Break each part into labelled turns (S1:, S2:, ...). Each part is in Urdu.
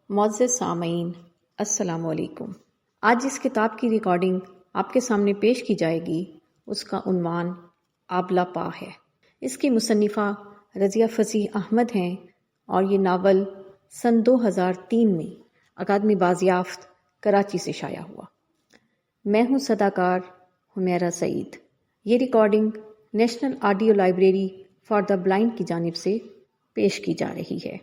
S1: معزز سامعین، السلام علیکم۔ آج جس کتاب کی ریکارڈنگ آپ کے سامنے پیش کی جائے گی اس کا عنوان آبلہ پا ہے۔ اس کی مصنفہ رضیہ فصیح احمد ہیں اور یہ ناول سن 2003 میں اکادمی بازیافت کراچی سے شائع ہوا۔ میں ہوں صداکار حمیرہ سعید۔ یہ recording national audio library for the blind کی جانب سے پیش کی جا رہی ہے۔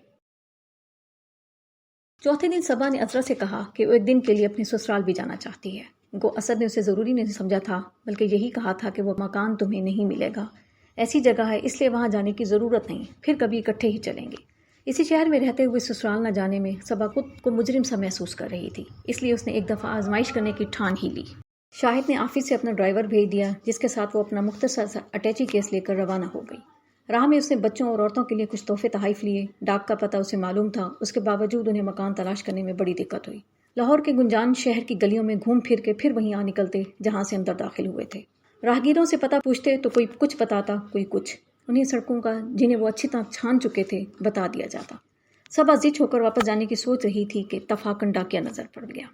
S1: چوتھے دن صبا نے اسرا سے کہا کہ وہ ایک دن کے لیے اپنے سسرال بھی جانا چاہتی ہے۔ گو اسد نے اسے ضروری نہیں سمجھا تھا، بلکہ یہی کہا تھا کہ وہ مکان تمہیں نہیں ملے گا، ایسی جگہ ہے اس لیے وہاں جانے کی ضرورت نہیں، پھر کبھی اکٹھے ہی چلیں گے۔ اسی شہر میں رہتے ہوئے سسرال نہ جانے میں صبا خود کو مجرم سا محسوس کر رہی تھی، اس لیے اس نے ایک دفعہ آزمائش کرنے کی ٹھان ہی لی۔ شاہد نے آفس سے اپنا ڈرائیور بھیج دیا جس کے ساتھ وہ اپنا مختصر سا اٹیچی کیس لے کر روانہ ہو گئی۔ راہ میں اس نے بچوں اور عورتوں کے لیے کچھ تحفے تحائف لیے۔ ڈاک کا پتہ اسے معلوم تھا، اس کے باوجود انہیں مکان تلاش کرنے میں بڑی دقت ہوئی۔ لاہور کے گنجان شہر کی گلیوں میں گھوم پھر کے پھر وہیں آ نکلتے جہاں سے اندر داخل ہوئے تھے۔ راہگیروں سے پتہ پوچھتے تو کوئی کچھ بتاتا، کوئی کچھ۔ انہیں سڑکوں کا جنہیں وہ اچھی طرح چھان چکے تھے بتا دیا جاتا۔ صبا زچ ہو کر واپس جانے کی سوچ رہی تھی کہ اتفاقاً ڈاکیا نظر پڑ گیا۔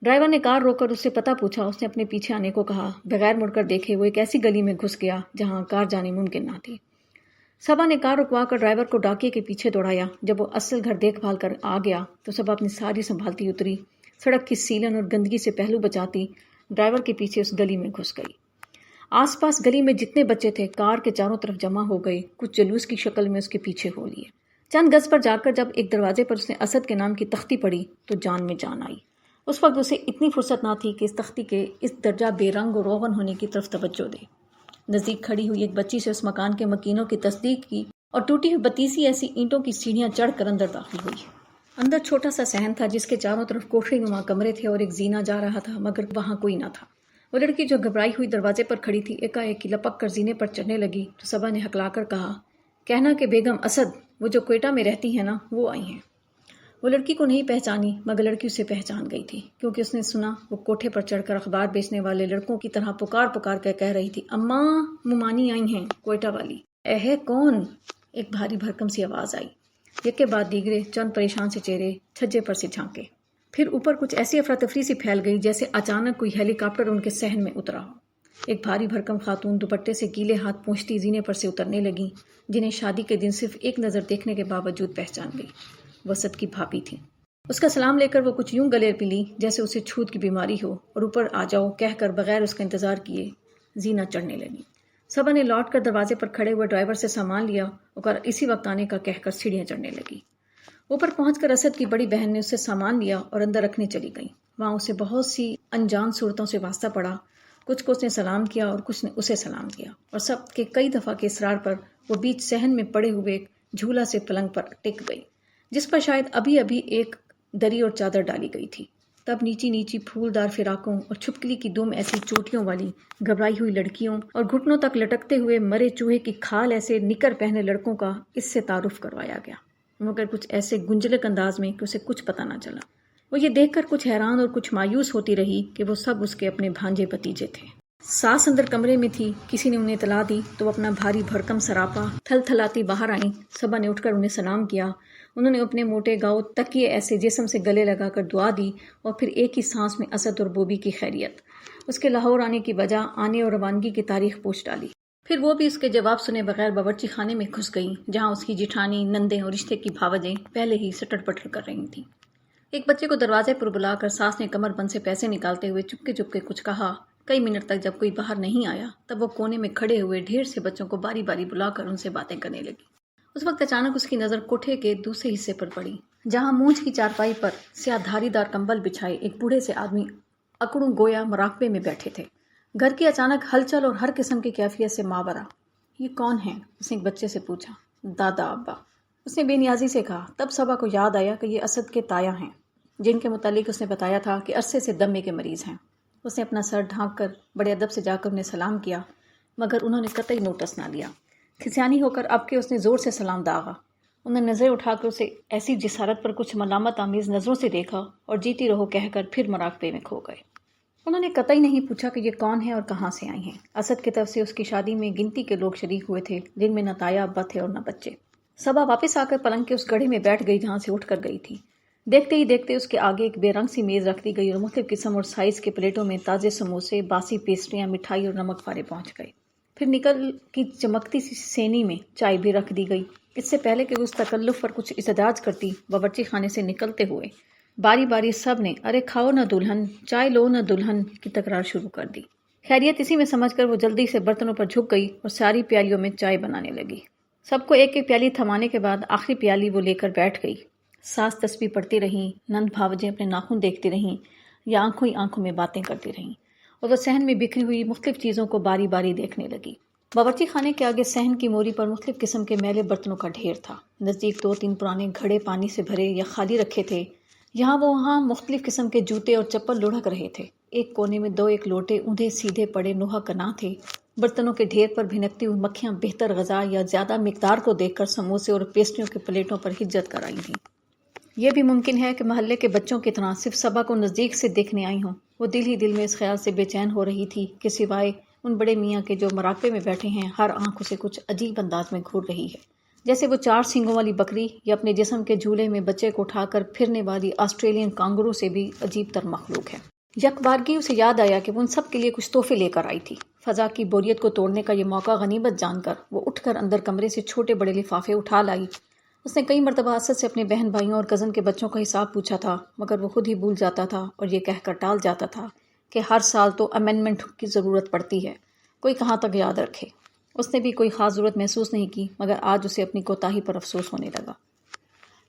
S1: ڈرائیور نے کار روک کر اس سے پتہ پوچھا۔ اس نے اپنے پیچھے آنے کو کہا۔ بغیر مڑ کر دیکھے وہ ایک ایسی گلی میں گھس گیا جہاں کار جانی ممکن نہ تھی۔ صبا نے کار رکوا کر ڈرائیور کو ڈاکیے کے پیچھے دوڑایا۔ جب وہ اصل گھر دیکھ بھال کر آ گیا تو صبا اپنی ساری سنبھالتی اتری، سڑک کی سیلن اور گندگی سے پہلو بچاتی ڈرائیور کے پیچھے اس گلی میں گھس گئی۔ آس پاس گلی میں جتنے بچے تھے کار کے چاروں طرف جمع ہو گئے، کچھ جلوس کی شکل میں اس کے پیچھے ہو لیے۔ چند گز پر جا کر جب ایک دروازے پر اس نے اسد کے نام کی تختی پڑھی تو جان میں جان آئی۔ اس وقت اسے اتنی فرصت نہ تھی کہ اس تختی کے اس درجہ بے رنگ و روغن ہونے کی طرف توجہ دے۔ نزدیک کھڑی ہوئی ایک بچی سے اس مکان کے مکینوں کی تصدیق کی اور ٹوٹی ہوئی بتیسی ایسی اینٹوں کی سیڑھیاں چڑھ کر اندر داخل ہوئی۔ اندر چھوٹا سا صحن تھا جس کے چاروں طرف کوٹھری نما کمرے تھے اور ایک زینہ جا رہا تھا، مگر وہاں کوئی نہ تھا۔ وہ لڑکی جو گھبرائی ہوئی دروازے پر کھڑی تھی ایک لپک کر زینے پر چڑھنے لگی تو صبا نے ہکلا کر کہا، کہنا کہ بیگم اسد، وہ جو کوئٹہ میں رہتی ہیں نا، وہ آئی ہیں۔ وہ لڑکی کو نہیں پہچانی مگر لڑکی اسے پہچان گئی تھی، کیونکہ اس نے سنا وہ کوٹھے پر چڑھ کر اخبار بیچنے والے لڑکوں کی طرح پکار پکار کر کہہ رہی تھی، اماں ممانی آئی ہیں، کوئٹہ والی۔ اے کون؟ ایک بھاری بھرکم سی آواز آئی۔ یک کے بعد دیگرے چند پریشان سے چہرے چھجے پر سے جھانکے، پھر اوپر کچھ ایسی افراتفری سی پھیل گئی جیسے اچانک کوئی ہیلی کاپٹر ان کے صحن میں اترا ہو۔ ایک بھاری بھرکم خاتون دوپٹے سے گیلے ہاتھ پونچھتی زینے پر سے اترنے لگیں، جنہیں شادی کے دن صرف ایک نظر دیکھنے کے باوجود پہچان گئی۔ وہ اسد کی بھابھی تھی۔ اس کا سلام لے کر وہ کچھ یوں گلے پلی جیسے اسے چھوت کی بیماری ہو، اور اوپر آ جاؤ کہہ کر بغیر اس کا انتظار کیے زینہ چڑھنے لگی۔ صبا نے لوٹ کر دروازے پر کھڑے ہوئے ڈرائیور سے سامان لیا اور اسی وقت آنے کا کہہ کر سیڑھیاں چڑھنے لگی۔ اوپر پہنچ کر اسد کی بڑی بہن نے اس سے سامان لیا اور اندر رکھنے چلی گئی۔ وہاں اسے بہت سی انجان صورتوں سے واسطہ پڑا، کچھ کو اس نے سلام کیا اور کچھ نے اسے سلام کیا، اور سب کے کئی دفعہ کے اصرار پر وہ بیچ صحن میں پڑے ہوئے ایک جھولا سے پلنگ پر ٹک گئی جس پر شاید ابھی ابھی ایک دری اور چادر ڈالی گئی تھی۔ تب نیچی نیچی پھولدار فراقوں اور چھپکلی کی دم ایسی چوٹیوں والی گھبرائی ہوئی لڑکیوں اور گھٹنوں تک لٹکتے ہوئے مرے چوہے کی کھال ایسے نکر پہنے لڑکوں کا اس سے تعارف کروایا گیا، مگر کچھ ایسے گنجلک انداز میں کہ اسے کچھ پتہ نہ چلا۔ وہ یہ دیکھ کر کچھ حیران اور کچھ مایوس ہوتی رہی کہ وہ سب اس کے اپنے بھانجے بھتیجے تھے۔ ساس اندر کمرے میں تھی، کسی نے انہیں اطلاع دی تو وہ اپنا بھاری بھرکم سراپا تھل تھلاتی باہر آئیں۔ صبا نے اٹھ کر انہیں سلام کیا۔ انہوں نے اپنے موٹے گاؤ تکیے ایسے جسم سے گلے لگا کر دعا دی اور پھر ایک ہی سانس میں اسد اور بوبی کی خیریت، اس کے لاہور آنے کی وجہ، آنے اور روانگی کی تاریخ پوچھ ڈالی۔ پھر وہ بھی اس کے جواب سنے بغیر باورچی خانے میں گھس گئی جہاں اس کی جیٹھانی، نندیں اور رشتے کی بھاوجیں پہلے ہی سٹر پٹر کر رہی تھیں۔ ایک بچے کو دروازے پر بلا کر ساس نے کمر بند سے پیسے نکالتے ہوئے چپ کے کچھ کہا۔ کئی منٹ تک جب کوئی باہر نہیں آیا تب وہ کونے میں کھڑے ہوئے ڈھیر سے بچوں کو باری باری بلا کر ان سے باتیں کرنے لگی۔ اس وقت اچانک اس کی نظر کوٹھے کے دوسرے حصے پر پڑی جہاں مونچھ کی چارپائی پر سیاہ دھاری دار کمبل بچھائے ایک بوڑھے سے آدمی اکڑوں گویا مراقبے میں بیٹھے تھے۔ گھر کی اچانک ہلچل اور ہر قسم کی کیفیت سے ماورا، یہ کون ہیں؟ اس نے ایک بچے سے پوچھا۔ دادا ابا، اس نے بے نیازی سے کہا۔ تب صبا کو یاد آیا کہ یہ اسد کے تایا ہیں جن کے متعلق اس نے بتایا تھا کہ عرصے سے دمے کے مریض ہیں۔ اس نے اپنا سر ڈھانپ کر بڑے ادب سے جا کر انہیں سلام کیا، مگر انہوں نے قطعی نوٹس نہ لیا۔ کھسیانی ہو کر اب کے اس نے زور سے سلام داغا۔ انہوں نے نظریں اٹھا کر اسے ایسی جسارت پر کچھ ملامت آمیز نظروں سے دیکھا اور جیتی رہو کہہ کر پھر مراقبے میں کھو گئے۔ انہوں نے قطعی نہیں پوچھا کہ یہ کون ہے اور کہاں سے آئی ہیں۔ اسد کی طرف سے اس کی شادی میں گنتی کے لوگ شریک ہوئے تھے جن میں نہ تایا ابا تھے اور نہ بچے۔ صبا واپس آ کر پلنگ کے اس گڑھے میں بیٹھ گئی جہاں سے اٹھ کر گئی تھی۔ دیکھتے ہی دیکھتے اس کے آگے ایک بے رنگ سی میز رکھ دی گئی اور مختلف قسم اور سائز کے پلیٹوں میں تازے سموسے، باسی پیسٹریاں، مٹھائی اور نمک پارے پہنچ گئے۔ پھر نکل کی چمکتی سی سینی میں چائے بھی رکھ دی گئی۔ اس سے پہلے کہ وہ اس تکلف پر کچھ احتجاج کرتی، باورچی خانے سے نکلتے ہوئے باری باری سب نے "ارے کھاؤ نہ دلہن، چائے لو نہ دلہن" کی تکرار شروع کر دی۔ خیریت اسی میں سمجھ کر وہ جلدی سے برتنوں پر جھک گئی اور ساری پیالیوں میں چائے بنانے لگی۔ سب کو ایک ایک پیالی تھمانے کے بعد آخری پیالی وہ لے کر بیٹھ گئی۔ ساس تسبیح پڑھتی رہیں، نند بھاوجیں اپنے ناخن دیکھتی رہیں یا آنکھوں ہی آنکھوں میں باتیں کرتی رہیں، اور وہ صحن میں بکھری ہوئی مختلف چیزوں کو باری باری دیکھنے لگی۔ باورچی خانے کے آگے صحن کی موری پر مختلف قسم کے میلے برتنوں کا ڈھیر تھا۔ نزدیک 2-3 پرانے گھڑے پانی سے بھرے یا خالی رکھے تھے۔ وہاں مختلف قسم کے جوتے اور چپل لڑھک رہے تھے۔ ایک کونے میں 2 لوٹے اونھے سیدھے پڑے نوحہ کنا تھے۔ برتنوں کے ڈھیر پر بھنکتی ہوئی مکھیاں بہتر غذا یا زیادہ مقدار کو دیکھ کر سموسے اور پیسٹریوں کے پلیٹوں پر ہجت کر آئی تھیں۔ یہ بھی ممکن ہے کہ محلے کے بچوں کی طرح صرف صبا کو نزدیک سے دیکھنے آئی ہوں۔ وہ دل ہی دل میں اس خیال سے بے چین ہو رہی تھی کہ سوائے ان بڑے میاں کے جو مراقبے میں بیٹھے ہیں، ہر آنکھ اسے کچھ عجیب انداز میں گھور رہی ہے، جیسے وہ 4 سینگوں والی بکری یا اپنے جسم کے جھولے میں بچے کو اٹھا کر پھرنے والی آسٹریلین کانگرو سے بھی عجیب تر مخلوق ہے۔ یک بارگی اسے یاد آیا کہ وہ ان سب کے لیے کچھ تحفے لے کر آئی تھی۔ فضا کی بوریت کو توڑنے کا یہ موقع غنیمت جان کر وہ اٹھ کر اندر کمرے سے چھوٹے بڑے لفافے اٹھا لائی۔ اس نے کئی مرتبہ اسد سے اپنے بہن بھائیوں اور کزن کے بچوں کا حساب پوچھا تھا، مگر وہ خود ہی بھول جاتا تھا اور یہ کہہ کر ٹال جاتا تھا کہ ہر سال تو امینڈمنٹ کی ضرورت پڑتی ہے، کوئی کہاں تک یاد رکھے۔ اس نے بھی کوئی خاص ضرورت محسوس نہیں کی، مگر آج اسے اپنی کوتاہی پر افسوس ہونے لگا۔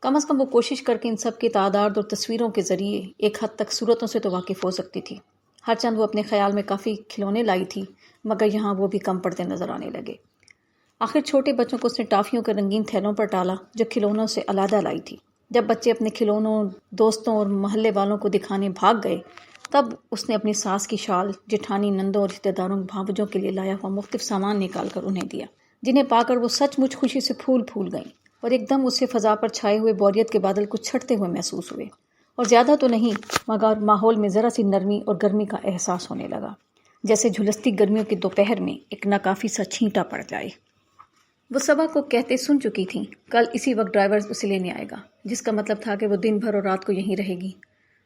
S1: کم از کم وہ کوشش کر کے ان سب کی تعداد اور تصویروں کے ذریعے ایک حد تک صورتوں سے تو واقف ہو سکتی تھی۔ ہر چند وہ اپنے خیال میں کافی کھلونے لائی تھی، مگر یہاں وہ بھی کم پڑتے نظر آنے لگے۔ آخر چھوٹے بچوں کو اس نے ٹافیوں کے رنگین تھیلوں پر ڈالا جو کھلونوں سے علیحدہ لائی تھی۔ جب بچے اپنے کھلونوں، دوستوں اور محلے والوں کو دکھانے بھاگ گئے، تب اس نے اپنی ساس کی شال، جٹھانی، نندوں اور رشتہ داروں بھانجوں کے لیے لایا ہوا مختلف سامان نکال کر انہیں دیا، جنہیں پا کر وہ سچ مچ خوشی سے پھول گئیں، اور ایک دم اسے فضا پر چھائے ہوئے بوریت کے بادل کچھ چھٹتے ہوئے محسوس ہوئے، اور زیادہ تو نہیں، مگر ماحول میں ذرا سی نرمی اور گرمی کا احساس ہونے لگا، جیسے جھلستی گرمیوں کی دوپہر میں ایک ناکافی سا چھینٹا پڑ جائے۔ وہ صبا کو کہتے سن چکی تھیں، کل اسی وقت ڈرائیور اسے لینے آئے گا، جس کا مطلب تھا کہ وہ دن بھر اور رات کو یہیں رہے گی،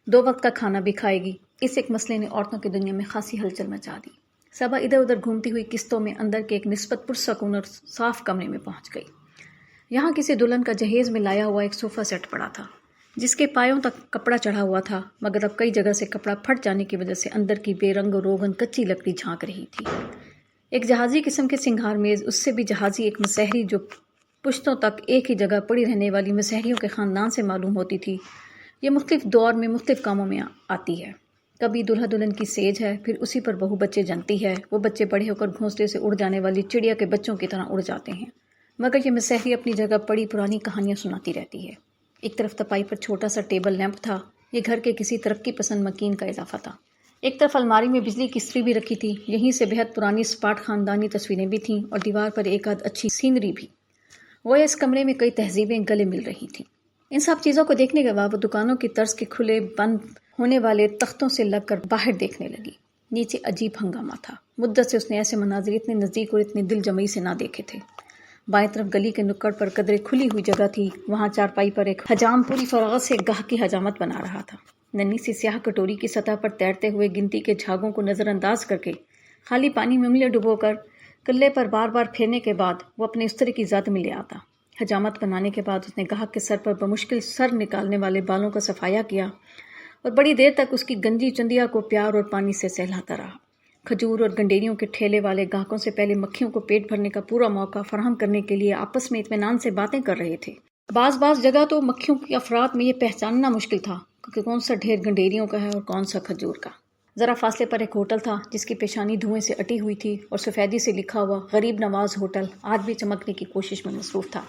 S1: 2 وقت کا کھانا بھی کھائے گی۔ اس ایک مسئلے نے عورتوں کی دنیا میں خاصی ہلچل مچا دی۔ صبا ادھر ادھر گھومتی ہوئی قسطوں میں اندر کے ایک نسبت پرسکون اور صاف کمرے میں پہنچ گئی۔ یہاں کسی دلہن کا جہیز میں لایا ہوا ایک صوفہ سیٹ پڑا تھا، جس کے پایوں تک کپڑا چڑھا ہوا تھا، مگر اب کئی جگہ سے کپڑا پھٹ جانے کی وجہ سے اندر کی بے رنگ و روغن کچی لکڑی جھانک رہی تھی۔ ایک جہازی قسم کے سنگھار میز، اس سے بھی جہازی ایک مسحری جو پشتوں تک ایک ہی جگہ پڑی رہنے والی مسحریوں کے خاندان سے معلوم ہوتی تھی۔ یہ مختلف دور میں مختلف کاموں میں آتی ہے۔ کبھی دلہا دلہن کی سیج ہے، پھر اسی پر بہو بچے جنتی ہے۔ وہ بچے بڑے ہو کر گھونسلے سے اڑ جانے والی چڑیا کے بچوں کی طرح اڑ جاتے ہیں، مگر یہ مسحری اپنی جگہ پڑی پرانی کہانیاں سناتی رہتی ہے۔ ایک طرف تپائی پر چھوٹا سا ٹیبل لیمپ تھا، یہ گھر کے کسی ترقی پسند مکین کا اضافہ تھا۔ ایک طرف الماری میں بجلی کی استری بھی رکھی تھی، یہیں سے بہت پرانی سپاٹ خاندانی تصویریں بھی تھیں اور دیوار پر ایک آدھ اچھی سینری بھی۔ گویا اس کمرے میں کئی تہذیبیں گلے مل رہی تھیں۔ ان سب چیزوں کو دیکھنے کے بعد وہ دکانوں کی طرز کے کھلے بند ہونے والے تختوں سے لگ کر باہر دیکھنے لگی۔ نیچے عجیب ہنگامہ تھا، مدت سے اس نے ایسے مناظر اتنے نزدیک اور اتنے دل جمعی سے نہ دیکھے تھے۔ بائیں طرف گلی کے نکڑ پر قدرے کھلی ہوئی جگہ تھی، وہاں چارپائی پر ایک حجام پوری فراغت سے گاہ کی حجامت بنا رہا تھا۔ ننھی سی سیاہ کٹوری کی سطح پر تیرتے ہوئے گنتی کے جھاگوں کو نظر انداز کر کے، خالی پانی میں انگلیاں ڈبو کر کلے پر بار بار پھیرنے کے بعد وہ اپنے استری کی زد میں لے آتا۔ حجامت بنانے کے بعد اس نے گاہک کے سر پر بمشکل سر نکالنے والے بالوں کا صفایا کیا اور بڑی دیر تک اس کی گنجی چندیا کو پیار اور پانی سے سہلاتا رہا۔ کھجور اور گنڈیریوں کے ٹھیلے والے گاہکوں سے پہلے مکھیوں کو پیٹ بھرنے کا پورا موقع فراہم کرنے کے لیے آپس میں اطمینان سے باتیں کر رہے تھے۔ بعض جگہ تو مکھیوں کی افراد میں یہ پہچاننا مشکل تھا کہ کون سا ڈھیر گنڈیریوں کا ہے اور کون سا کھجور کا۔ ذرا فاصلے پر ایک ہوٹل تھا جس کی پیشانی دھوئیں سے اٹی ہوئی تھی اور سفیدی سے لکھا ہوا غریب نواز ہوٹل آج بھی چمکنے کی کوشش میں مصروف تھا۔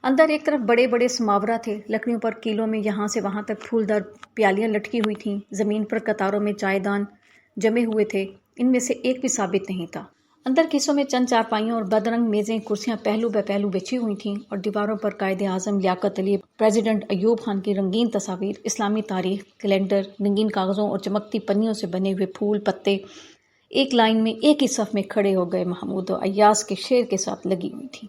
S1: اندر ایک طرف بڑے بڑے سماورہ تھے، لکڑیوں پر کیلوں میں یہاں سے وہاں تک پھولدار پیالیاں لٹکی ہوئی تھیں، زمین پر قطاروں میں چائے دان جمے ہوئے تھے، ان میں سے ایک بھی ثابت نہیں تھا۔ اندر کے حصوں میں چند چارپائیوں اور بدرنگ میزیں کرسیاں پہلو بہ پہلو بچھی ہوئی تھیں اور دیواروں پر قائد اعظم لیاقت علی، پریزیڈنٹ ایوب خان کی رنگین تصاویر، اسلامی تاریخ، کیلنڈر، رنگین کاغذوں اور چمکتی پنیوں سے بنے ہوئے پھول پتے ایک لائن میں ایک ہی صف میں کھڑے ہو گئے محمود و ایاز کے شعر کے ساتھ لگی ہوئی تھیں۔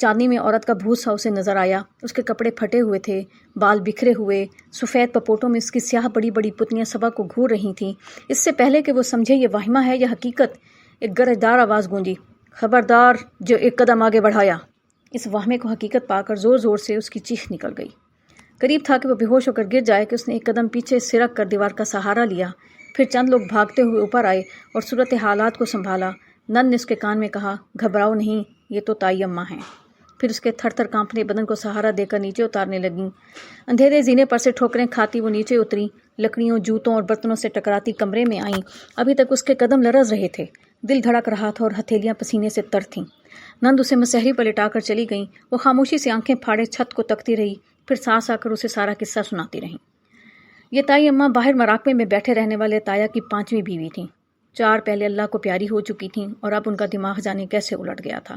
S1: چاندنی میں عورت کا بھوت سا اسے نظر آیا. اس کے کپڑے پھٹے ہوئے تھے، بال بکھرے ہوئے، سفید پپوٹوں میں اس کی سیاہ بڑی بڑی پتلیاں صبا کو گھور رہی تھیں. اس سے پہلے کہ وہ سمجھے یہ واہمہ ہے یا حقیقت، ایک گرجدار آواز گونجی، خبردار جو ایک قدم آگے بڑھایا. اس واہمے کو حقیقت پا کر زور زور سے اس کی چیخ نکل گئی. قریب تھا کہ وہ بے ہوش ہو کر گر جائے کہ اس نے ایک قدم پیچھے سرک کر دیوار کا سہارا لیا. پھر چند لوگ بھاگتے ہوئے اوپر آئے اور صورت حالات کو سنبھالا. نند نے اس کے کان میں کہا، گھبراؤ نہیں، یہ تو تائی اماں ہیں. پھر اس کے تھر تھر کانپنے بدن کو سہارا دے کر نیچے اتارنے لگیں. اندھیرے زینے پر سے ٹھوکریں کھاتی وہ نیچے اتری، لکڑیوں، جوتوں اور برتنوں سے ٹکراتی کمرے میں آئیں. ابھی تک اس کے قدم لرز رہے تھے، دل دھڑک رہا تھا اور ہتھیلیاں پسینے سے تر تھیں. نند اسے مسحری پر لٹا کر چلی گئیں. وہ خاموشی سے آنکھیں پھاڑے چھت کو تکتی رہی، پھر سانس آ کر اسے سارا قصہ سناتی رہیں. یہ تائی اماں باہر مراقبے میں بیٹھے رہنے والے تایا کی 5ویں بیوی تھیں. 4 پہلے اللہ کو پیاری ہو چکی تھیں اور اب ان کا دماغ جانے کیسے الٹ گیا تھا.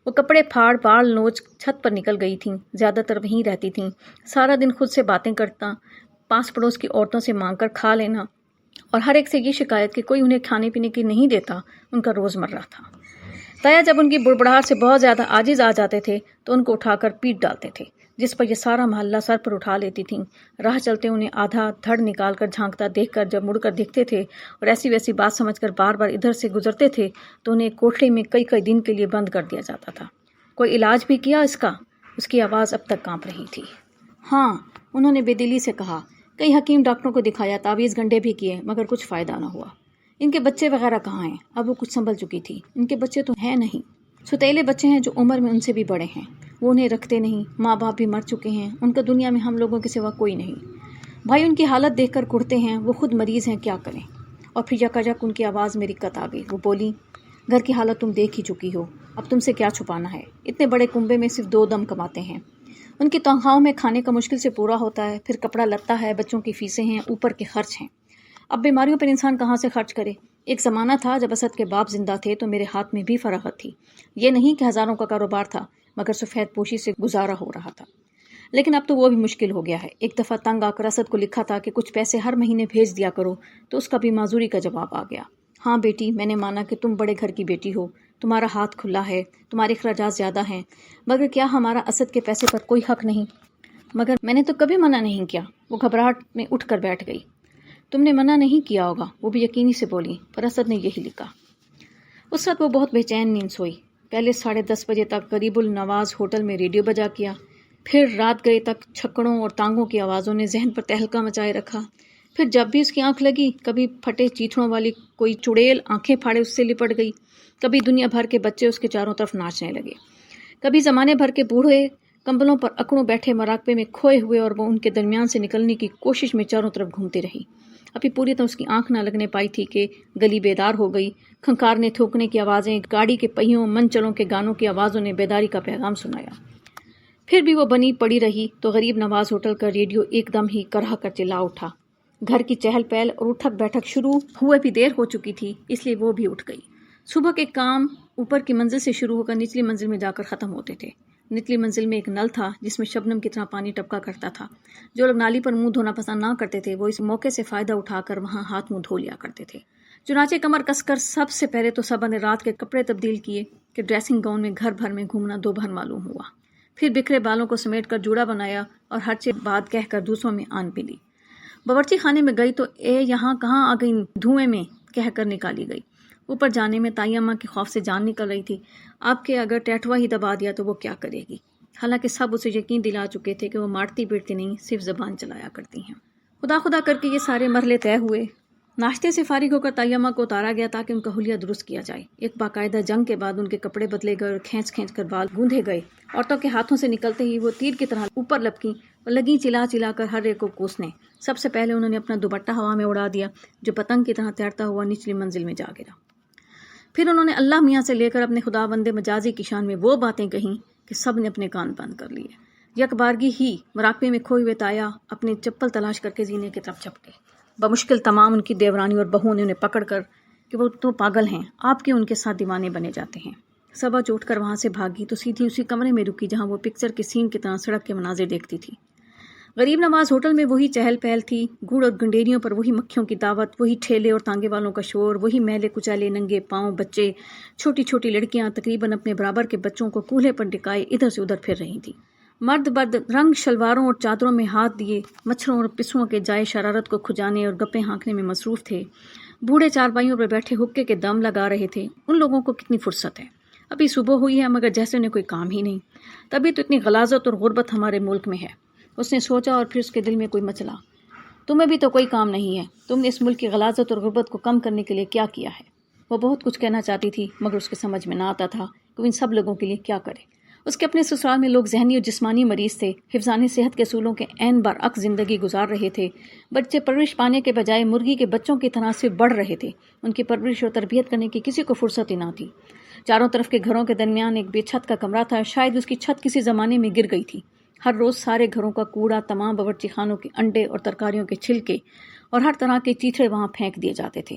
S1: وہ کپڑے پھاڑ بال نوچ چھت پر نکل گئی تھیں. زیادہ تر وہیں رہتی تھیں. سارا دن خود سے باتیں کرتا، پاس پڑوس کی عورتوں سے مانگ کر کھا لینا اور ہر ایک سے یہ شکایت کہ کوئی انہیں کھانے پینے کی نہیں دیتا، ان کا روزمرہ تھا. تایا جب ان کی بڑبڑاہٹ سے بہت زیادہ عاجز آ جاتے تھے تو ان کو اٹھا کر پیٹ ڈالتے تھے، جس پر یہ سارا محلہ سر پر اٹھا لیتی تھیں. راہ چلتے انہیں آدھا دھڑ نکال کر جھانکتا دیکھ کر جب مڑ کر دیکھتے تھے اور ایسی ویسی بات سمجھ کر بار بار ادھر سے گزرتے تھے تو انہیں کوٹھڑی میں کئی دن کے لیے بند کر دیا جاتا تھا. کوئی علاج بھی کیا اس کا؟ اس کی آواز اب تک کانپ رہی تھی. ہاں، انہوں نے بے دلی سے کہا. کئی حکیم ڈاکٹروں کو دکھایا، تعویذ گنڈے بھی کیے، مگر کچھ فائدہ نہ ہوا. ان کے بچے وغیرہ کہاں ہیں؟ اب وہ کچھ سنبھل چکی تھی. ان کے بچے تو ہیں نہیں، ستیلے بچے ہیں جو عمر میں ان سے بھی بڑے ہیں. وہ انہیں رکھتے نہیں، ماں باپ بھی مر چکے ہیں. ان کا دنیا میں ہم لوگوں کے سوا کوئی نہیں. بھائی ان کی حالت دیکھ کر کڑتے ہیں، وہ خود مریض ہیں، کیا کریں؟ اور پھر یکایک ان کی آواز میں رکت آ گئی. وہ بولی، گھر کی حالت تم دیکھ ہی چکی ہو، اب تم سے کیا چھپانا ہے؟ اتنے بڑے کنبے میں صرف 2 دم کماتے ہیں. ان کی تنخواہوں میں کھانے کا مشکل سے پورا ہوتا ہے، پھر کپڑا لتا ہے، بچوں کی فیسیں ہیں، اوپر کے خرچ ہیں. اب بیماریوں پر انسان کہاں سے خرچ کرے؟ ایک زمانہ تھا جب اسد کے باپ زندہ تھے تو میرے ہاتھ میں بھی فراغت تھی. یہ نہیں کہ ہزاروں کا کاروبار تھا، مگر سفید پوشی سے گزارا ہو رہا تھا. لیکن اب تو وہ بھی مشکل ہو گیا ہے. ایک دفعہ تنگ آ کر اسد کو لکھا تھا کہ کچھ پیسے ہر مہینے بھیج دیا کرو، تو اس کا بھی معذوری کا جواب آ گیا. ہاں بیٹی، میں نے مانا کہ تم بڑے گھر کی بیٹی ہو، تمہارا ہاتھ کھلا ہے، تمہارے اخراجات زیادہ ہیں، مگر کیا ہمارا اسد کے پیسے پر کوئی حق نہیں؟ مگر میں نے تو کبھی منع نہیں کیا. وہ گھبراہٹ میں اٹھ کر بیٹھ گئی. تم نے منع نہیں کیا ہوگا، وہ بھی یقینی سے بولی، پر اسد نے یہی لکھا. اس رات وہ بہت بے چین نیند سوئی. پہلے 10:30 بجے تک قریب النواز ہوٹل میں ریڈیو بجا کیا. پھر رات گئے تک چھکڑوں اور ٹانگوں کی آوازوں نے ذہن پر تہلکہ مچائے رکھا. پھر جب بھی اس کی آنکھ لگی، کبھی پھٹے چیتھڑوں والی کوئی چڑیل آنکھیں پھاڑے اس سے لپٹ گئی، کبھی دنیا بھر کے بچے اس کے چاروں طرف ناچنے لگے، کبھی زمانے بھر کے بوڑھے کمبلوں پر اکڑوں بیٹھے مراقبے میں کھوئے ہوئے اور وہ ان کے درمیان سے نکلنے کی کوشش میں چاروں طرف گھومتی رہی. ابھی پوری طرح اس کی آنکھ نہ لگنے پائی تھی کہ گلی بیدار ہو گئی. کھنکارنے تھوکنے کی آوازیں، گاڑی کے پہیوں، منچلوں کے گانوں کی آوازوں نے بیداری کا پیغام سنایا. پھر بھی وہ بنی پڑی رہی تو غریب نواز ہوٹل کا ریڈیو ایک دم ہی کرہ کر چلا اٹھا. گھر کی چہل پہل اور اٹھک بیٹھک شروع ہوئے بھی دیر ہو چکی تھی، اس لیے وہ بھی اٹھ گئی. صبح کے کام اوپر کی منزل سے شروع ہو کر نچلی منزل میں جا کر ختم ہوتے تھے. نچلی منزل میں ایک نل تھا جس میں شبنم کی طرح پانی ٹپکا کرتا تھا. جو لوگ نالی پر منہ دھونا پسند نہ کرتے تھے وہ اس موقع سے فائدہ اٹھا کر وہاں ہاتھ منہ دھو لیا کرتے تھے. چنانچہ کمر کس کر سب سے پہلے تو سبا نے رات کے کپڑے تبدیل کیے کہ ڈریسنگ گاؤن میں گھر بھر میں گھومنا 2 بھر معلوم ہوا. پھر بکھرے بالوں کو سمیٹ کر جوڑا بنایا اور ہر چیز بات کہہ کر دوسروں میں آن پی لی. باورچی خانے میں گئی تو اے یہاں کہاں آ گئی دھوئیں میں کہہ کر نکالی گئی. اوپر جانے میں تائی اماں کے خوف سے جان نکل رہی تھی. اب کہ اگر ٹیٹوا ہی دبا دیا تو وہ کیا کرے گی؟ حالانکہ سب اسے یقین دلا چکے تھے کہ وہ مارتی پیٹتی نہیں، صرف زبان چلایا کرتی ہیں. خدا خدا کر کے یہ سارے مرحلے طے ہوئے. ناشتے سے فارغ ہو کر تائی اماں کو اتارا گیا تاکہ ان کا حلیہ درست کیا جائے. ایک باقاعدہ جنگ کے بعد ان کے کپڑے بدلے گئے اور کھینچ کر بال گوندھے گئے. عورتوں کے ہاتھوں سے نکلتے ہی وہ تیر کی طرح اوپر لپکیں اور لگیں چلا چلا کر ہر ایک کو کوسنے. سب سے پہلے انہوں نے اپنا دوپٹہ ہوا میں اڑا دیا جو پتنگ کی طرح تیرتا ہوا نچلی منزل میں جا گرا. پھر انہوں نے اللہ میاں سے لے کر اپنے خداوند مجازی کی شان میں وہ باتیں کہیں کہ سب نے اپنے کان بند کر لیے. یک بارگی ہی مراقبے میں کھوئے ہوئے تایا اپنے چپل تلاش کر کے زینے کی طرف چپکے. بمشکل تمام ان کی دیورانی اور بہوؤں نے انہیں پکڑ کر کہ وہ تو پاگل ہیں، آپ کیوں ان کے ساتھ دیوانے بنے جاتے ہیں. صبح اٹھ کر وہاں سے بھاگی تو سیدھی اسی کمرے میں رکی جہاں وہ پکچر کے سین کی طرح سڑک کے مناظر دیکھتی تھی. غریب نواز ہوٹل میں وہی چہل پہل تھی، گڑ اور گنڈیریوں پر وہی مکھیوں کی دعوت، وہی ٹھیلے اور تانگے والوں کا شور، وہی میلے کچالے ننگے پاؤں بچے، چھوٹی چھوٹی لڑکیاں تقریباً اپنے برابر کے بچوں کو کولہے پر ٹکائے ادھر سے ادھر پھر رہی تھی۔ مرد برد رنگ شلواروں اور چادروں میں ہاتھ دیے مچھروں اور پسوؤں کے جائے شرارت کو کھجانے اور گپیں ہانکنے میں مصروف تھے۔ بوڑھے چارپائیوں پر بیٹھے حقے کے دم لگا رہے تھے۔ ان لوگوں کو کتنی فرصت ہے، ابھی صبح ہوئی ہے مگر جیسے انہیں کوئی کام ہی نہیں۔ تبھی تو اتنی غلاظت اور غربت ہمارے ملک میں ہے۔ اس نے سوچا اور پھر اس کے دل میں کوئی مچلا، تمہیں بھی تو کوئی کام نہیں ہے، تم نے اس ملک کی غلاظت اور غربت کو کم کرنے کے لیے کیا کیا ہے؟ وہ بہت کچھ کہنا چاہتی تھی مگر اس کے سمجھ میں نہ آتا تھا کہ وہ ان سب لوگوں کے لیے کیا کرے۔ اس کے اپنے سسرال میں لوگ ذہنی اور جسمانی مریض تھے، حفظان صحت کے اصولوں کے عین برعکس زندگی گزار رہے تھے۔ بچے پرورش پانے کے بجائے مرغی کے بچوں کی طرح سے بڑھ رہے تھے۔ ان کی پرورش اور تربیت کرنے کی کسی کو فرصت ہی نہ تھی۔ چاروں طرف کے گھروں کے درمیان ایک بے چھت کا کمرہ تھا، شاید اس کی چھت کسی زمانے میں گر گئی تھی۔ ہر روز سارے گھروں کا کوڑا، تمام باورچی خانوں کے انڈے اور ترکاریوں کے چھلکے اور ہر طرح کے چیچڑے وہاں پھینک دیے جاتے تھے۔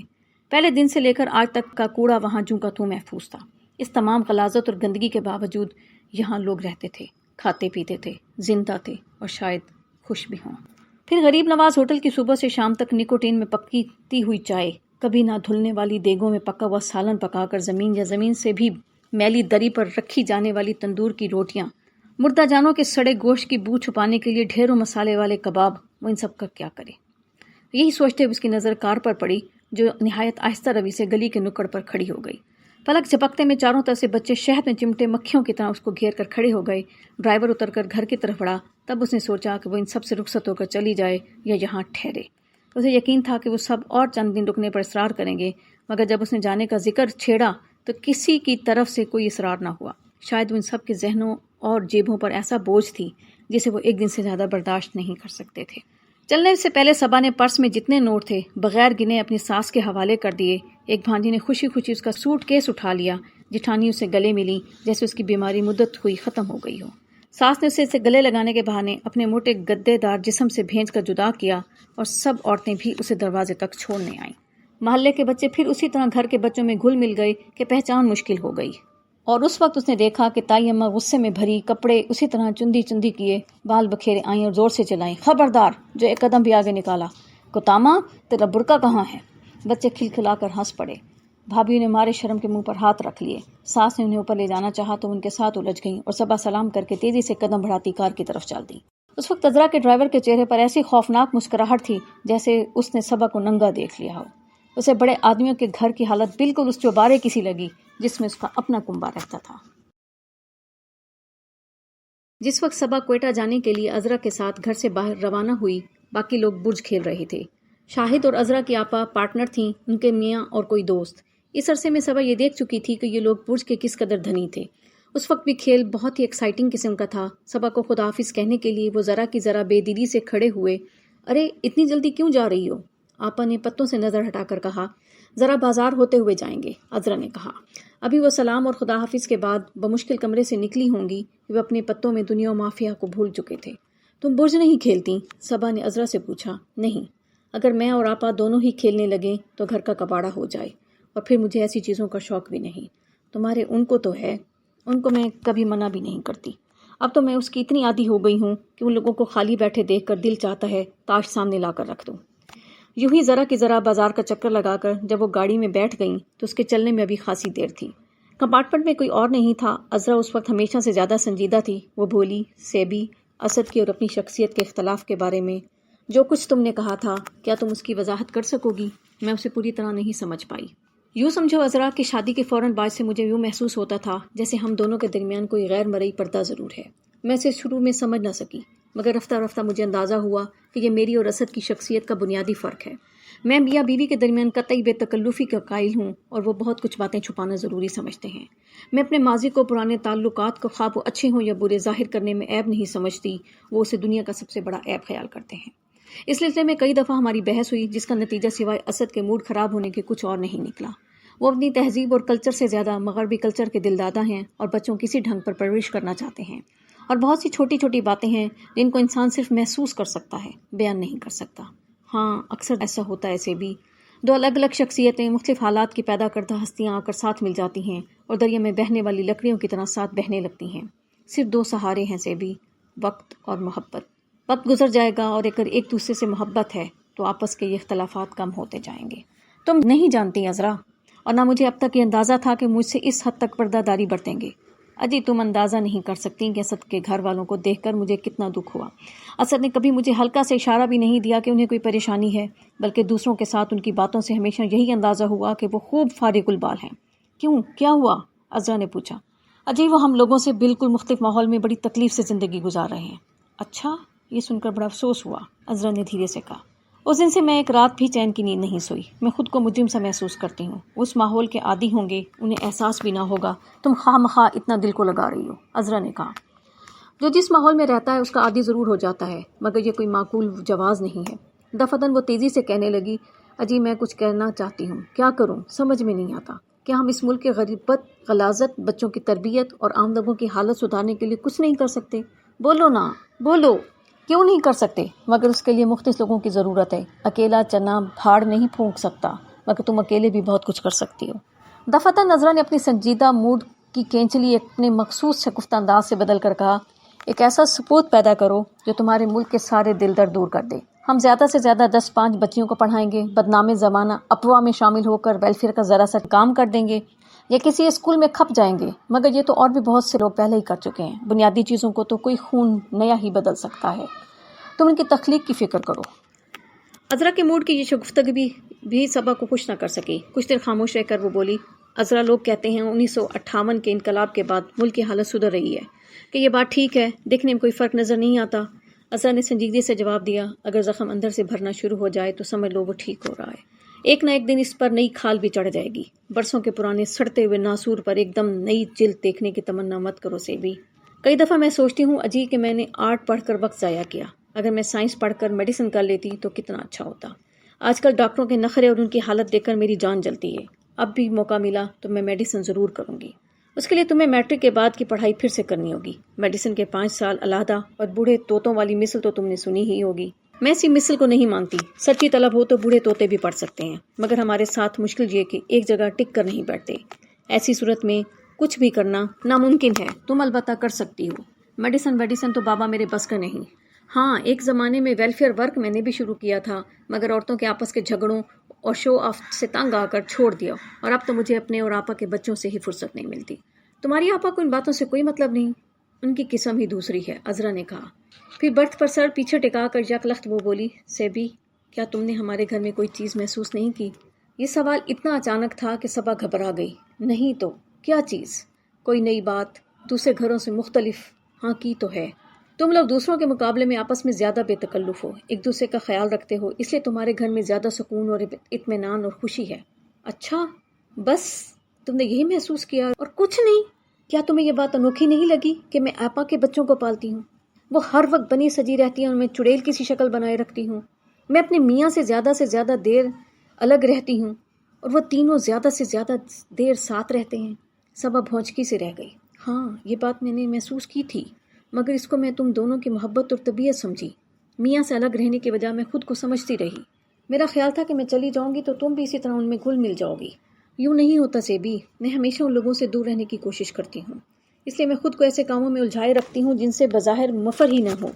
S1: پہلے دن سے لے کر آج تک کا کوڑا وہاں جوں کا توں محفوظ تھا۔ اس تمام غلاظت اور گندگی کے باوجود یہاں لوگ رہتے تھے، کھاتے پیتے تھے، زندہ تھے اور شاید خوش بھی ہوں۔ پھر غریب نواز ہوٹل کی صبح سے شام تک نکوٹین میں پکتی ہوئی چائے، کبھی نہ دھلنے والی دیگوں میں پکا ہوا سالن پکا کر زمین یا زمین سے بھی میلی دری پر رکھی جانے والی تندور کی روٹیاں، مردہ جانوں کے سڑے گوشت کی بو چھپانے کے لیے ڈھیروں مسالے والے کباب، وہ ان سب کا کیا کرے؟ یہی سوچتے ہوئے اس کی نظر کار پر پڑی جو نہایت آہستہ روی سے گلی کے نکڑ پر کھڑی ہو گئی۔ پلک جھپکتے میں چاروں طرف سے بچے شہد میں چمٹے مکھیوں کی طرح اس کو گھیر کر کھڑے ہو گئے۔ ڈرائیور اتر کر گھر کی طرف بڑھا، تب اس نے سوچا کہ وہ ان سب سے رخصت ہو کر چلی جائے یا یہاں ٹھہرے۔ اسے یقین تھا کہ وہ سب اور چند دن رکنے پر اصرار کریں گے، مگر جب اس نے جانے کا ذکر چھیڑا تو کسی کی طرف سے کوئی اصرار نہ ہوا۔ شاید وہ ان سب کے ذہنوں اور جیبوں پر ایسا بوجھ تھی جسے وہ ایک دن سے زیادہ برداشت نہیں کر سکتے تھے۔ چلنے سے پہلے صبا نے پرس میں جتنے نوٹ تھے بغیر گنے اپنی ساس کے حوالے کر دیے۔ ایک بھانجی نے خوشی خوشی اس کا سوٹ کیس اٹھا لیا۔ جٹھانی اسے گلے ملی جیسے اس کی بیماری مدت ہوئی ختم ہو گئی ہو۔ ساس نے اسے گلے لگانے کے بہانے اپنے موٹے گدے دار جسم سے بھینچ کر جدا کیا اور سب عورتیں بھی اسے دروازے تک چھوڑنے آئیں۔ محلے کے بچے پھر اسی طرح گھر کے بچوں میں گھل مل گئے کہ پہچان مشکل ہو گئی، اور اس وقت اس نے دیکھا کہ تائی اماں غصے میں بھری، کپڑے اسی طرح چندی چندی کیے، بال بکھیرے آئیں اور زور سے چلائیں، خبردار، جو ایک قدم بھی آگے نکالا، کوتاما تیرا برقع کہاں ہے؟ بچے کھلکھلا کر ہنس پڑے۔ بھابھی نے مارے شرم کے منہ پر ہاتھ رکھ لیے۔ ساس نے انہیں اوپر لے جانا چاہا تو ان کے ساتھ الجھ گئیں اور صبا سلام کر کے تیزی سے قدم بڑھاتی کار کی طرف چل دی۔ اس وقت عذرا کے ڈرائیور کے چہرے پر ایسی خوفناک مسکراہٹ تھی جیسے اس نے صبا کو ننگا دیکھ لیا ہو۔ اسے بڑے آدمیوں کے گھر کی حالت بالکل اس چوبارے کی سی لگی جس میں اس کا اپنا کنبا رہتا تھا۔ جس وقت صبا کوئٹہ جانے کے لیے عذرا کے ساتھ گھر سے باہر روانہ ہوئی، باقی لوگ برج کھیل رہے تھے۔ شاہد اور عذرا کی آپا پارٹنر تھیں، ان کے میاں اور کوئی دوست۔ اس عرصے میں صبا یہ دیکھ چکی تھی کہ یہ لوگ برج کے کس قدر دھنی تھے۔ اس وقت بھی کھیل بہت ہی ایکسائٹنگ قسم کا تھا۔ صبا کو خدا حافظ کہنے کے لیے وہ ذرا کی ذرا بے دلی سے کھڑے ہوئے۔ ارے اتنی جلدی کیوں جا رہی ہو؟ آپا نے پتوں سے نظر ہٹا کر کہا۔ ذرا بازار ہوتے ہوئے جائیں گے، عذرا نے کہا۔ ابھی وہ سلام اور خدا حافظ کے بعد بمشکل کمرے سے نکلی ہوں گی کہ وہ اپنے پتوں میں دنیا و مافیا کو بھول چکے تھے۔ تم برج نہیں کھیلتی؟ صبا نے عذرا سے پوچھا۔ نہیں، اگر میں اور آپا دونوں ہی کھیلنے لگیں تو گھر کا کباڑا ہو جائے، اور پھر مجھے ایسی چیزوں کا شوق بھی نہیں۔ تمہارے ان کو تو ہے، ان کو میں کبھی منع بھی نہیں کرتی۔ اب تو میں اس کی اتنی عادی ہو گئی ہوں کہ ان لوگوں کو خالی بیٹھے دیکھ کر دل چاہتا ہے تاش سامنے لا کر رکھ دوں۔ یوں ہی ذرا کی ذرا بازار کا چکر لگا کر جب وہ گاڑی میں بیٹھ گئیں تو اس کے چلنے میں ابھی خاصی دیر تھی۔ کمپارٹمنٹ میں کوئی اور نہیں تھا۔ عذرا اس وقت ہمیشہ سے زیادہ سنجیدہ تھی۔ وہ بولی، سیبی، اسد کی اور اپنی شخصیت کے اختلاف کے بارے میں جو کچھ تم نے کہا تھا، کیا تم اس کی وضاحت کر سکو گی؟ میں اسے پوری طرح نہیں سمجھ پائی۔ یوں سمجھو عذرا کہ شادی کے فوراً بعد سے مجھے یوں محسوس ہوتا تھا جیسے ہم دونوں کے درمیان کوئی غیر مرئی پردہ ضرور ہے۔ میں اسے شروع میں سمجھ نہ سکی، مگر رفتہ رفتہ مجھے اندازہ ہوا کہ یہ میری اور اسد کی شخصیت کا بنیادی فرق ہے۔ میں میاں بیوی کے درمیان قطعی بے تکلفی کا قائل ہوں، اور وہ بہت کچھ باتیں چھپانا ضروری سمجھتے ہیں۔ میں اپنے ماضی کو، پرانے تعلقات کو، خواہ وہ اچھے ہوں یا برے، ظاہر کرنے میں عیب نہیں سمجھتی، وہ اسے دنیا کا سب سے بڑا عیب خیال کرتے ہیں۔ اس سلسلے میں کئی دفعہ ہماری بحث ہوئی جس کا نتیجہ سوائے اسد کے موڈ خراب ہونے کے کچھ اور نہیں نکلا۔ وہ اپنی تہذیب اور کلچر سے زیادہ مغربی کلچر کے دلدادہ ہیں اور بچوں کسی ڈھنگ پر پرورش کرنا چاہتے ہیں، اور بہت سی چھوٹی چھوٹی باتیں ہیں جن کو انسان صرف محسوس کر سکتا ہے، بیان نہیں کر سکتا۔ ہاں، اکثر ایسا ہوتا ہے ایسے بھی، دو الگ الگ شخصیتیں مختلف حالات کی پیدا کردہ ہستیاں آ کر ساتھ مل جاتی ہیں اور دریا میں بہنے والی لکڑیوں کی طرح ساتھ بہنے لگتی ہیں۔ صرف دو سہارے ہیں سیبی، وقت اور محبت۔ وقت گزر جائے گا اور اگر ایک دوسرے سے محبت ہے تو آپس کے یہ اختلافات کم ہوتے جائیں گے۔ تم نہیں جانتی عذرا، اور نہ مجھے اب تک یہ اندازہ تھا کہ مجھ سے اس حد تک پردہ داری برتیں گے۔ اجی تم اندازہ نہیں کر سکتی کہ اسد کے گھر والوں کو دیکھ کر مجھے کتنا دکھ ہوا۔ اسد نے کبھی مجھے ہلکا سے اشارہ بھی نہیں دیا کہ انہیں کوئی پریشانی ہے، بلکہ دوسروں کے ساتھ ان کی باتوں سے ہمیشہ یہی اندازہ ہوا کہ وہ خوب فارغ البال ہیں۔ کیوں، کیا ہوا؟ عذرا نے پوچھا۔ اجی وہ ہم لوگوں سے بالکل مختلف ماحول میں بڑی تکلیف سے زندگی گزار رہے ہیں۔ اچھا، یہ سن کر بڑا افسوس ہوا، عذرا نے دھیرے سے کہا۔ اس دن سے میں ایک رات بھی چین کی نیند نہیں سوئی۔ میں خود کو مجرم سا محسوس کرتی ہوں۔ اس ماحول کے عادی ہوں گے، انہیں احساس بھی نہ ہوگا تم خواہ مخواہ اتنا دل کو لگا رہی ہو، عذرا نے کہا۔ جو جس ماحول میں رہتا ہے اس کا عادی ضرور ہو جاتا ہے، مگر یہ کوئی معقول جواز نہیں ہے۔ دفعتاً وہ تیزی سے کہنے لگی، اجی میں کچھ کہنا چاہتی ہوں، کیا کروں سمجھ میں نہیں آتا۔ کیا ہم اس ملک کے غربت، غلاظت، بچوں کی تربیت اور عام لوگوں کی حالت سدھارنے کے لیے کچھ نہیں کر سکتے؟ بولو نا، بولو۔ کیوں نہیں کر سکتے؟ مگر اس کے لیے مختص لوگوں کی ضرورت ہے۔ اکیلا چنا بھاڑ نہیں پھونک سکتا، مگر تم اکیلے بھی بہت کچھ کر سکتی ہو۔ دفعتاً عذرا نے اپنی سنجیدہ موڈ کی کینچلی اپنے مخصوص شگفتہ انداز سے بدل کر کہا، ایک ایسا ثبوت پیدا کرو جو تمہارے ملک کے سارے دل درد دور کر دے۔ ہم زیادہ سے زیادہ 10-5 بچیوں کو پڑھائیں گے، بدنام زمانہ افواہ میں شامل ہو کر ویلفیئر کا ذرا سا کام کر دیں گے، یا کسی اسکول میں کھپ جائیں گے، مگر یہ تو اور بھی بہت سے لوگ پہلے ہی کر چکے ہیں۔ بنیادی چیزوں کو تو کوئی خون نیا ہی بدل سکتا ہے، تم ان کی تخلیق کی فکر کرو۔ عذرا کے موڈ کی یہ شگفتگی بھی صبا کو خوش نہ کر سکی۔ کچھ دیر خاموش رہ کر وہ بولی، عذرا لوگ کہتے ہیں 1958 کے انقلاب کے بعد ملک کی حالت سدھر رہی ہے، کہ یہ بات ٹھیک ہے؟ دیکھنے میں کوئی فرق نظر نہیں آتا۔ عذرا نے سنجیدگی سے جواب دیا، اگر زخم اندر سے بھرنا شروع ہو جائے تو سمجھ لو وہ ٹھیک ہو رہا ہے۔ ایک نہ ایک دن اس پر نئی کھال بھی چڑھ جائے گی۔ برسوں کے پرانے سڑتے ہوئے ناسور پر ایک دم نئی جلد دیکھنے کی تمنا مت کرو سیبی۔ کئی دفعہ میں سوچتی ہوں اجی کہ میں نے آرٹ پڑھ کر وقت ضائع کیا۔ اگر میں سائنس پڑھ کر میڈیسن کر لیتی تو کتنا اچھا ہوتا۔ آج کل ڈاکٹروں کے نخرے اور ان کی حالت دیکھ کر میری جان جلتی ہے۔ اب بھی موقع ملا تو میں میڈیسن ضرور کروں گی۔ اس کے لیے تمہیں میٹرک کے بعد کی پڑھائی پھر سے کرنی ہوگی۔ میڈیسن کے 5 سال علیحدہ، اور بوڑھے طوطوں والی مثل تو تم نے سنی ہی ہوگی۔ میں اسی مثل کو نہیں مانتی۔ سچی طلب ہو تو بوڑھے طوطے بھی پڑھ سکتے ہیں، مگر ہمارے ساتھ مشکل یہ کہ ایک جگہ ٹک کر نہیں بیٹھتے۔ ایسی صورت میں کچھ بھی کرنا ناممکن ہے۔ تم البتہ کر سکتی ہو۔ میڈیسن تو بابا میرے بس کا نہیں۔ ہاں، ایک زمانے میں ویلفیئر ورک میں نے بھی شروع کیا تھا، مگر عورتوں کے آپس کے جھگڑوں اور شو آف سے تنگ آ کر چھوڑ دیا، اور اب تو مجھے اپنے اور آپا کے بچوں سے ہی فرصت نہیں ملتی۔ تمہاری آپا کو ان باتوں سے کوئی مطلب نہیں؟ ان کی قسم ہی دوسری ہے، عذرا نے کہا۔ پھر برتھ پر سر پیچھے ٹکا کر یکلخت وہ بولی، سیبی کیا تم نے ہمارے گھر میں کوئی چیز محسوس نہیں کی؟ یہ سوال اتنا اچانک تھا کہ صبا گھبرا گئی۔ نہیں تو کیا چیز؟ کوئی نئی بات، دوسرے گھروں سے مختلف؟ ہاں کی تو ہے۔ تم لوگ دوسروں کے مقابلے میں آپس میں زیادہ بے تکلف ہو، ایک دوسرے کا خیال رکھتے ہو، اس لیے تمہارے گھر میں زیادہ سکون اور اطمینان اور خوشی ہے۔ اچھا، بس تم نے یہی محسوس کیا اور کچھ نہیں؟ کیا تمہیں یہ بات انوکھی نہیں لگی کہ میں آپا کے بچوں کو پالتی ہوں؟ وہ ہر وقت بنی سجی رہتی ہیں اور میں چڑیل کی سی شکل بنائے رکھتی ہوں۔ میں اپنے میاں سے زیادہ دیر الگ رہتی ہوں، اور وہ تینوں زیادہ سے زیادہ دیر ساتھ رہتے ہیں۔ صبا بھونچکی سے رہ گئی۔ ہاں، یہ بات میں نے محسوس کی تھی، مگر اس کو میں تم دونوں کی محبت اور طبیعت سمجھی۔ میاں سے الگ رہنے کے بجائے میں خود کو سمجھتی رہی۔ میرا خیال تھا کہ میں چلی جاؤں گی تو تم بھی اسی طرح ان میں گھل مل جاؤ گی۔ یوں نہیں ہوتا سیبی، میں ہمیشہ ان لوگوں سے دور رہنے کی کوشش کرتی ہوں، اس لیے میں خود کو ایسے کاموں میں الجھائے رکھتی ہوں جن سے بظاہر مفر ہی نہ ہو۔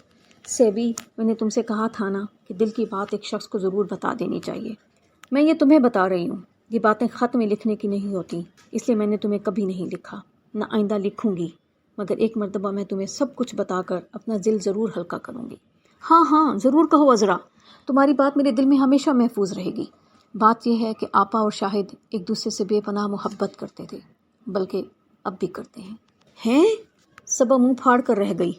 S1: سیبی، میں نے تم سے کہا تھا نا کہ دل کی بات ایک شخص کو ضرور بتا دینی چاہیے۔ میں یہ تمہیں بتا رہی ہوں۔ یہ باتیں خط میں لکھنے کی نہیں ہوتی، اس لیے میں نے تمہیں کبھی نہیں لکھا، نہ آئندہ لکھوں گی، مگر ایک مرتبہ میں تمہیں سب کچھ بتا کر اپنا دل ضرور ہلکا کروں گی۔ ہاں، ضرور کہو عذرا، تمہاری بات میرے دل میں ہمیشہ محفوظ رہے گی۔ بات یہ ہے کہ آپا اور شاہد ایک دوسرے سے بے پناہ محبت کرتے تھے، بلکہ اب بھی کرتے ہیں۔ صبا منہ پھاڑ کر رہ گئی۔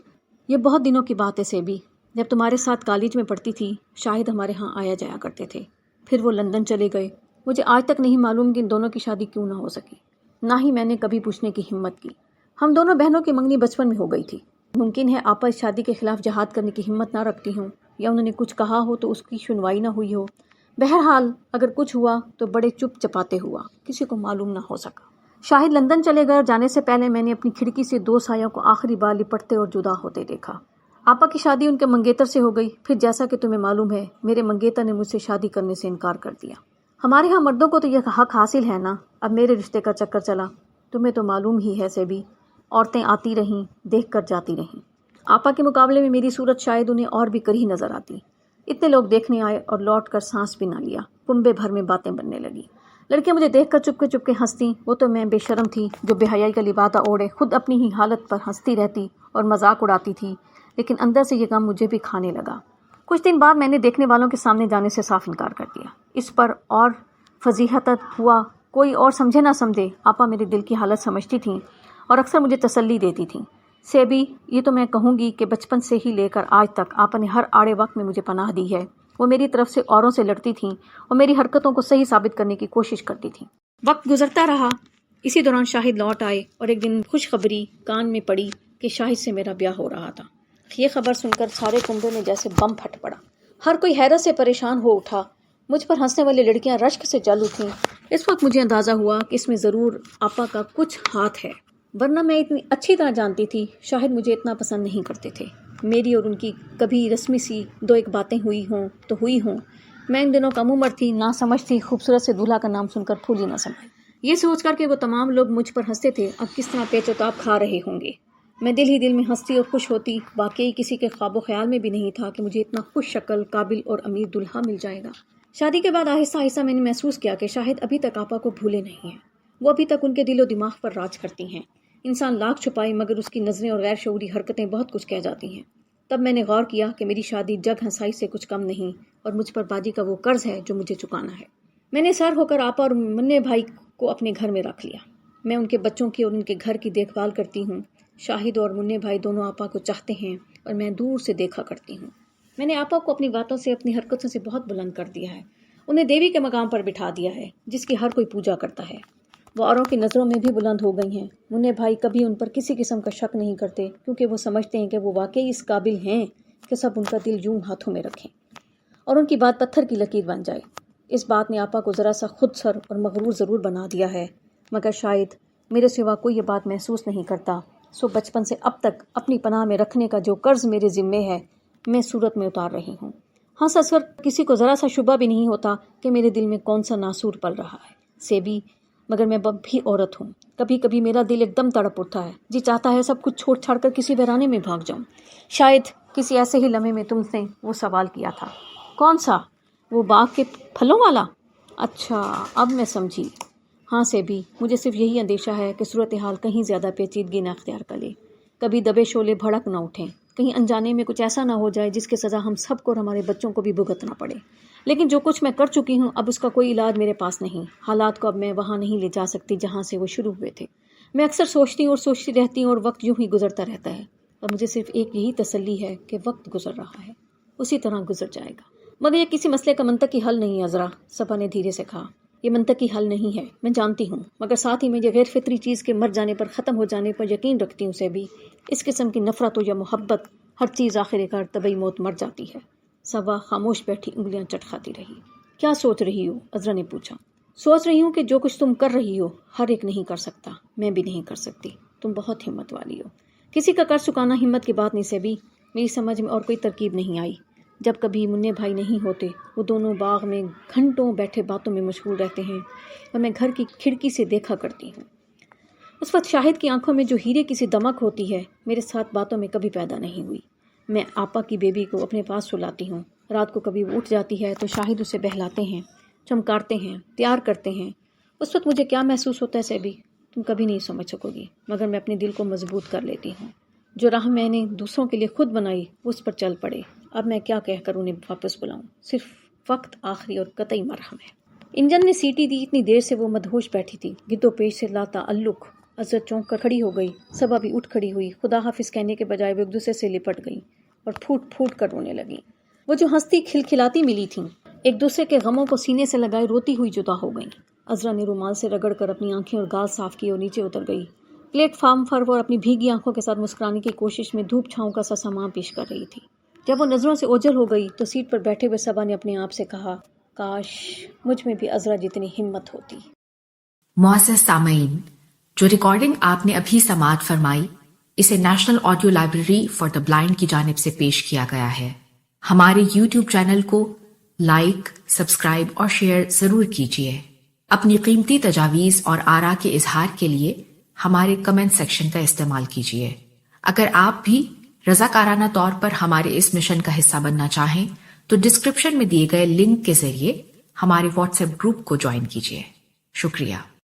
S1: یہ بہت دنوں کی بات ہے سیبی۔ جب تمہارے ساتھ کالج میں پڑھتی تھی، شاہد ہمارے ہاں آیا جایا کرتے تھے، پھر وہ لندن چلے گئے۔ مجھے آج تک نہیں معلوم کہ ان دونوں کی شادی کیوں نہ ہو سکی، نہ ہی میں نے کبھی پوچھنے کی ہمت کی۔ ہم دونوں بہنوں کی منگنی بچپن میں ہو گئی تھی۔ ممکن ہے آپا اس شادی کے خلاف جہاد کرنے کی ہمت نہ رکھتی ہوں، یا انہوں نے کچھ کہا ہو تو اس کی سنوائی نہ ہوئی ہو۔ بہرحال اگر کچھ ہوا تو بڑے چپ چپاتے ہوا، کسی کو معلوم نہ ہو سکا۔ شاہد لندن چلے گئے اور جانے سے پہلے میں نے اپنی کھڑکی سے 2 سایوں کو آخری بار لپٹتے اور جدا ہوتے دیکھا۔ آپا کی شادی ان کے منگیتر سے ہو گئی، پھر جیسا کہ تمہیں معلوم ہے میرے منگیتر نے مجھ سے شادی کرنے سے انکار کر دیا۔ ہمارے ہاں مردوں کو تو یہ حق حاصل ہے نا۔ اب میرے رشتے کا چکر چلا، تمہیں تو معلوم ہی ہے سیبی، عورتیں آتی رہیں، دیکھ کر جاتی رہیں۔ آپا کے مقابلے میں میری صورت شاید انہیں اور بھی کریہ نظر آتی۔ اتنے لوگ دیکھنے آئے اور لوٹ کر سانس بھی نہ لیا، کنبے بھر میں باتیں بننے لگی۔ لڑکیاں مجھے دیکھ کر چپ کے ہنستی، وہ تو میں بے شرم تھی جو بے حیائی کا لبادہ اوڑھے خود اپنی ہی حالت پر ہنستی رہتی اور مذاق اڑاتی تھی، لیکن اندر سے یہ غم مجھے بھی کھانے لگا۔ کچھ دن بعد میں نے دیکھنے والوں کے سامنے جانے سے صاف انکار کر دیا۔ اس پر اور فضیحت ہوا، کوئی اور سمجھے نہ سمجھے، آپا میرے دل کی حالت سمجھتی تھیں اور اکثر مجھے تسلی دیتی تھیں۔ سیبی، یہ تو میں کہوں گی کہ بچپن سے ہی لے کر آج تک آپا نے ہر آڑے وقت میں مجھے پناہ دی ہے۔ وہ میری طرف سے اوروں سے لڑتی تھیں اور میری حرکتوں کو صحیح ثابت کرنے کی کوشش کرتی تھیں۔ وقت گزرتا رہا، اسی دوران شاہد لوٹ آئے اور ایک دن خوشخبری کان میں پڑی کہ شاہد سے میرا بیاہ ہو رہا تھا۔ یہ خبر سن کر سارے کنبے میں جیسے بم پھٹ پڑا۔ ہر کوئی حیرت سے پریشان ہو اٹھا۔ مجھ پر ہنسنے والی لڑکیاں رشک سے جل اٹھیں۔ اس وقت مجھے اندازہ ہوا کہ اس میں ضرور آپا کا کچھ ہاتھ ہے، ورنہ میں اتنی اچھی طرح جانتی تھی شاہد مجھے اتنا پسند نہیں کرتے تھے۔ میری اور ان کی کبھی رسمی سی دو ایک باتیں ہوئی ہوں تو ہوئی ہوں۔ میں ان دنوں کم عمر تھی، نہ سمجھ تھی، خوبصورت سے دولہا کا نام سن کر پھولی نہ سمجھ۔ یہ سوچ کر کہ وہ تمام لوگ مجھ پر ہنستے تھے، اب کس طرح پیچ و تاب کھا رہے ہوں گے، میں دل ہی دل میں ہنستی اور خوش ہوتی۔ واقعی کسی کے خواب و خیال میں بھی نہیں تھا کہ مجھے اتنا خوش شکل، قابل اور امیر دولہا مل جائے گا۔ شادی کے بعد آہستہ آہستہ میں نے محسوس کیا کہ شاہد ابھی تک آپا کو بھولے نہیں ہیں، وہ ابھی تک ان کے دل و دماغ پر راج کرتی ہیں۔ انسان لاکھ چھپائے مگر اس کی نظریں اور غیر شعوری حرکتیں بہت کچھ کہہ جاتی ہیں۔ تب میں نے غور کیا کہ میری شادی جگ ہنسائی سے کچھ کم نہیں اور مجھ پر باجی کا وہ قرض ہے جو مجھے چکانا ہے۔ میں نے سر ہو کر آپا اور منع بھائی کو اپنے گھر میں رکھ لیا۔ میں ان کے بچوں کی اور ان کے گھر کی دیکھ بھال کرتی ہوں۔ شاہد اور منع بھائی دونوں آپا کو چاہتے ہیں اور میں دور سے دیکھا کرتی ہوں۔ میں نے آپا کو اپنی باتوں سے، اپنی حرکتوں سے بہت بلند کر دیا ہے، انہیں دیوی کے مقام پر بٹھا دیا ہے جس کی ہر کوئی پوجا کرتا ہے۔ وہ اوروں کی نظروں میں بھی بلند ہو گئی ہیں۔ منع بھائی کبھی ان پر کسی قسم کا شک نہیں کرتے کیونکہ وہ سمجھتے ہیں کہ وہ واقعی اس قابل ہیں کہ سب ان کا دل یوں ہاتھوں میں رکھیں اور ان کی بات پتھر کی لکیر بن جائے۔ اس بات نے آپا کو ذرا سا خود سر اور مغرور ضرور بنا دیا ہے، مگر شاید میرے سوا کوئی یہ بات محسوس نہیں کرتا۔ سو بچپن سے اب تک اپنی پناہ میں رکھنے کا جو قرض میرے ذمے ہے میں صورت میں اتار رہی ہوں۔ ہاں، سچ کر کسی کو ذرا سا شبہ بھی نہیں ہوتا کہ میرے دل میں کون سا ناسور پل رہا ہے۔ سیبی، مگر میں بھی عورت ہوں، کبھی کبھی میرا دل ایک دم تڑپ اٹھتا ہے، جی چاہتا ہے سب کچھ چھوڑ چھاڑ کر کسی ویرانے میں بھاگ جاؤں۔ شاید کسی ایسے ہی لمحے میں تم نے وہ سوال کیا تھا۔ کون سا؟ وہ باغ کے پھلوں والا؟ اچھا، اب میں سمجھی۔ ہاں سیبی، مجھے صرف یہی اندیشہ ہے کہ صورتحال کہیں زیادہ پیچیدگی نہ اختیار کر لے، کبھی دبے شعلے بھڑک نہ اٹھیں، کہیں انجانے میں کچھ ایسا نہ ہو جائے جس کی سزا ہم سب کو اور ہمارے بچوں کو بھی بھگتنا پڑے۔ لیکن جو کچھ میں کر چکی ہوں اب اس کا کوئی علاج میرے پاس نہیں۔ حالات کو اب میں وہاں نہیں لے جا سکتی جہاں سے وہ شروع ہوئے تھے۔ میں اکثر سوچتی ہوں اور سوچتی رہتی ہوں اور وقت یوں ہی گزرتا رہتا ہے اور مجھے صرف ایک یہی تسلی ہے کہ وقت گزر رہا ہے، اسی طرح گزر جائے گا۔ مگر یہ کسی مسئلے کا منطقی حل نہیں عذرا، صبا نے دھیرے سے کہا۔ یہ منطقی حل نہیں ہے، میں جانتی ہوں، مگر ساتھ ہی میں یہ غیر فطری چیز کے مر جانے پر، ختم ہو جانے پر یقین رکھتی ہوں سیبی۔ اس قسم کی نفرت ہو یا محبت، ہر چیز آخر کار طبعی موت مر جاتی ہے۔ صبا خاموش بیٹھی انگلیاں چٹکھاتی رہی۔ کیا سوچ رہی ہو؟ عذرا نے پوچھا۔ سوچ رہی ہوں کہ جو کچھ تم کر رہی ہو ہر ایک نہیں کر سکتا، میں بھی نہیں کر سکتی۔ تم بہت ہمت والی ہو۔ کسی کا قرض چکانا ہمت کی بات نہیں سیبی، میری سمجھ میں اور کوئی ترکیب نہیں آئی۔ جب کبھی منع بھائی نہیں ہوتے، وہ دونوں باغ میں گھنٹوں بیٹھے باتوں میں مشغول رہتے ہیں اور میں گھر کی کھڑکی سے دیکھا کرتی ہوں۔ اس وقت شاہد کی آنکھوں میں جو ہیرے کی سی دمک ہوتی ہے میرے ساتھ باتوں میں کبھی پیدا نہیں ہوئی۔ میں آپا کی بیبی کو اپنے پاس سلاتی ہوں، رات کو کبھی وہ اٹھ جاتی ہے تو شاہد اسے بہلاتے ہیں، چمکارتے ہیں، تیار کرتے ہیں۔ اس وقت مجھے کیا محسوس ہوتا ہے سیبی، تم کبھی نہیں سمجھ سکو گی، مگر میں اپنے دل کو مضبوط کر لیتی ہوں۔ جو راہ میں نے دوسروں کے لیے خود بنائی اس پر چل پڑے۔ اب میں کیا کہہ کر انہیں واپس بلاؤں، صرف وقت آخری اور قطعی مرہم ہے۔ انجن نے سیٹی دی، اتنی دیر سے وہ مدہوش بیٹھی تھی، گد و پیش سے لا تعلق۔ عزت چونک کر کھڑی ہو گئی، صبا بھی اٹھ کھڑی ہوئی، خدا حافظ کہنے کے بجائے وہ ایک دوسرے سے لپٹ گئی اور پھوٹ پھوٹ کر رونے لگی۔ وہ جو ہنستی کھلکھلاتی ملی تھیں ایک دوسرے کے غموں کو سینے سے لگائے روتی ہوئی جدا ہو گئیں۔ عذرا نے رومال سے رگڑ کر اپنی آنکھیں اور گال صاف کیے اور نیچے اتر گئی۔ پلیٹ فارم پر وہ اپنی بھیگی آنکھوں کے ساتھ مسکرانے کی کوشش میں دھوپ چھاؤں کا سا سامان پیش کر رہی تھی۔ جب وہ نظروں سے اوجھل ہو گئی تو سیٹ پر بیٹھے ہوئے صبا نے اپنے آپ سے کہا، کاش مجھ میں بھی عذرا جتنی ہمت ہوتی۔
S2: معزز سامعین، جو ریکارڈنگ آپ نے ابھی سماعت فرمائی اسے national audio library for the blind کی جانب سے پیش کیا گیا ہے۔ ہمارے یوٹیوب چینل کو لائک، سبسکرائب اور شیئر ضرور کیجیے۔ اپنی قیمتی تجاویز اور آراء کے اظہار کے لیے ہمارے کمنٹ سیکشن کا استعمال کیجیے۔ اگر آپ بھی رضاکارانہ طور پر ہمارے اس مشن کا حصہ بننا چاہیں تو ڈسکرپشن میں دیے گئے لنک کے ذریعے ہمارے واٹس ایپ گروپ کو جوائن کیجیے. شکریہ.